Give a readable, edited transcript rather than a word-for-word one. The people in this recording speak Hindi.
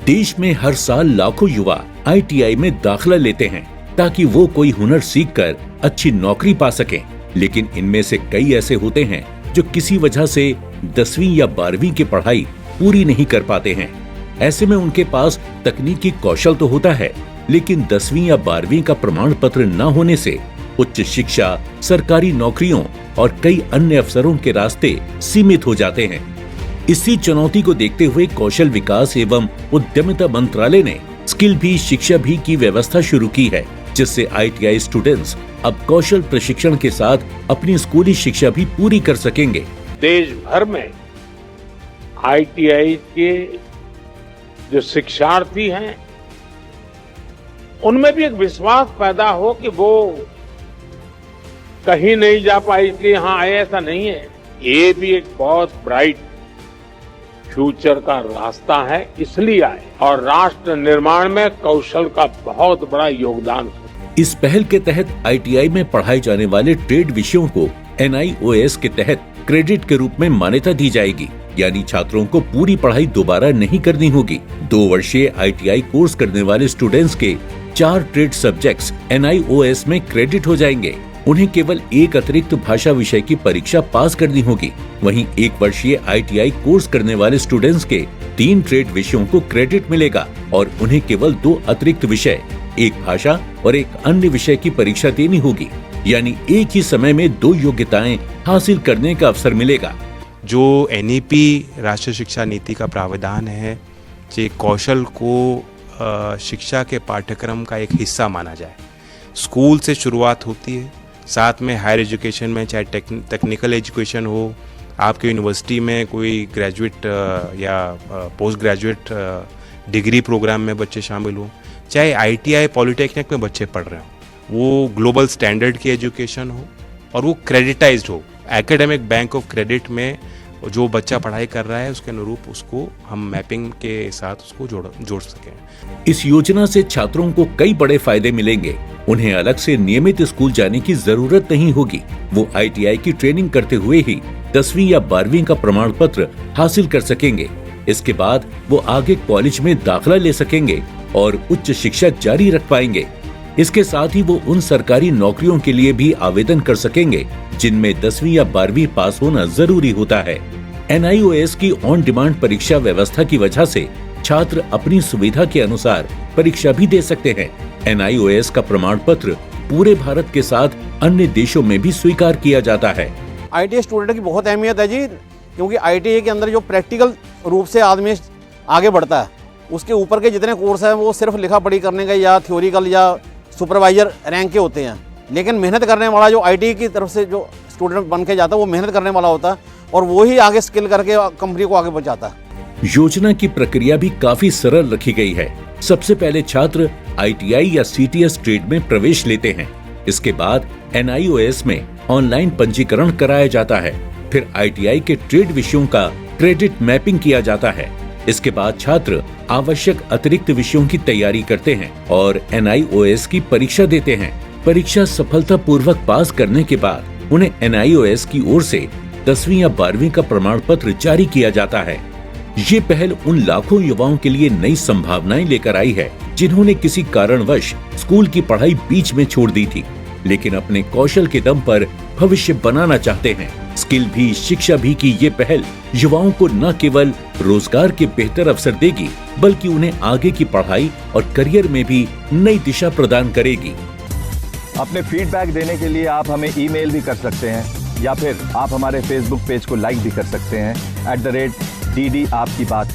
देश में हर साल लाखों युवा ITI में दाखिला लेते हैं ताकि वो कोई हुनर सीखकर अच्छी नौकरी पा सकें, लेकिन इनमें से कई ऐसे होते हैं जो किसी वजह से 10वीं या 12वीं की पढ़ाई पूरी नहीं कर पाते हैं। ऐसे में उनके पास तकनीकी कौशल तो होता है, लेकिन 10वीं या 12वीं का प्रमाण पत्र न होने से उच्च शिक्षा, सरकारी नौकरियों और कई अन्य अवसरों के रास्ते सीमित हो जाते हैं। इसी चुनौती को देखते हुए कौशल विकास एवं उद्यमिता मंत्रालय ने स्किल भी शिक्षा भी की व्यवस्था शुरू की है, जिससे ITI स्टूडेंट्स अब कौशल प्रशिक्षण के साथ अपनी स्कूली शिक्षा भी पूरी कर सकेंगे। देश भर में ITI के जो शिक्षार्थी हैं, उनमें भी एक विश्वास पैदा हो कि वो कहीं नहीं जा पाए इसलिए यहाँ आए, ऐसा नहीं है। ये भी एक बहुत ब्राइट फ्यूचर का रास्ता है, इसलिए आए और राष्ट्र निर्माण में कौशल का बहुत बड़ा योगदान है। इस पहल के तहत ITI में पढ़ाए जाने वाले ट्रेड विषयों को NIOS के तहत क्रेडिट के रूप में मान्यता दी जाएगी, यानी छात्रों को पूरी पढ़ाई दोबारा नहीं करनी होगी। 2 वर्षीय ITI कोर्स करने वाले स्टूडेंट्स के 4 ट्रेड सब्जेक्ट्स NIOS में क्रेडिट हो जाएंगे। उन्हें केवल एक अतिरिक्त भाषा विषय की परीक्षा पास करनी होगी। वहीं 1 वर्षीय ITI कोर्स करने वाले स्टूडेंट्स के 3 ट्रेड विषयों को क्रेडिट मिलेगा और उन्हें केवल 2 अतिरिक्त विषय, एक भाषा और एक अन्य विषय की परीक्षा देनी होगी, यानी एक ही समय में 2 योग्यताएं हासिल करने का अवसर मिलेगा। जो NEP राष्ट्रीय शिक्षा नीति का प्रावधान है, जे कौशल को शिक्षा के पाठ्यक्रम का एक हिस्सा माना जाए। स्कूल से शुरुआत होती है, साथ में हायर एजुकेशन में चाहे टेक्निकल एजुकेशन हो, आपके यूनिवर्सिटी में कोई ग्रेजुएट या पोस्ट ग्रेजुएट डिग्री प्रोग्राम में बच्चे शामिल हो, चाहे ITI पॉलिटेक्निक में बच्चे पढ़ रहे हो, वो ग्लोबल स्टैंडर्ड की एजुकेशन हो और वो क्रेडिटाइज्ड हो। एकेडमिक बैंक ऑफ क्रेडिट में जो बच्चा पढ़ाई कर रहा है उसके अनुरूप उसको हम मैपिंग के साथ उसको जोड़ सकें। इस योजना से छात्रों को कई बड़े फायदे मिलेंगे। उन्हें अलग से नियमित स्कूल जाने की जरूरत नहीं होगी। वो ITI की ट्रेनिंग करते हुए ही 10वीं या 12वीं का प्रमाण पत्र हासिल कर सकेंगे। इसके बाद वो आगे कॉलेज में दाखिला ले सकेंगे और उच्च शिक्षा जारी रख पाएंगे। इसके साथ ही वो उन सरकारी नौकरियों के लिए भी आवेदन कर सकेंगे जिनमें 10वीं या 12वीं पास होना जरूरी होता है। NIOS की ऑन डिमांड परीक्षा व्यवस्था की वजह से छात्र अपनी सुविधा के अनुसार परीक्षा भी दे सकते हैं। NIOS का प्रमाण पत्र पूरे भारत के साथ अन्य देशों में भी स्वीकार किया जाता है। ITI स्टूडेंट की बहुत अहमियत है जी, क्योंकि ITI के अंदर जो प्रैक्टिकल रूप से आदमी आगे बढ़ता है, उसके ऊपर के जितने कोर्स हैं वो सिर्फ लिखा पढ़ी करने के या थ्योरिकल या सुपरवाइजर रैंक के होते हैं। लेकिन मेहनत करने वाला जो ITI की तरफ से जो स्टूडेंट बन के जाता है वो मेहनत करने वाला होता है और वो ही आगे स्किल करके कंपनी को आगे बढ़ाता है। योजना की प्रक्रिया भी काफी सरल रखी गई है। सबसे पहले छात्र ITI या CTS ट्रेड में प्रवेश लेते हैं। इसके बाद NIOS में ऑनलाइन पंजीकरण कराया जाता है। फिर ITI के ट्रेड विषयों का क्रेडिट मैपिंग किया जाता है। इसके बाद छात्र आवश्यक अतिरिक्त विषयों की तैयारी करते हैं और NIOS की परीक्षा देते हैं। परीक्षा सफलतापूर्वक पास करने के बाद उन्हें NIOS की ओर से 10वीं या 12वीं का प्रमाण पत्र जारी किया जाता है। ये पहल उन लाखों युवाओं के लिए नई संभावनाएं लेकर आई है जिन्होंने किसी कारणवश स्कूल की पढ़ाई बीच में छोड़ दी थी, लेकिन अपने कौशल के दम पर भविष्य बनाना चाहते हैं। स्किल भी शिक्षा भी की ये पहल युवाओं को न केवल रोजगार के बेहतर अवसर देगी, बल्कि उन्हें आगे की पढ़ाई और करियर में भी नई दिशा प्रदान करेगी। अपने फीडबैक देने के लिए आप हमें ईमेल भी कर सकते हैं या फिर आप हमारे फेसबुक पेज को लाइक भी कर सकते हैं @DD आपकी बात पर।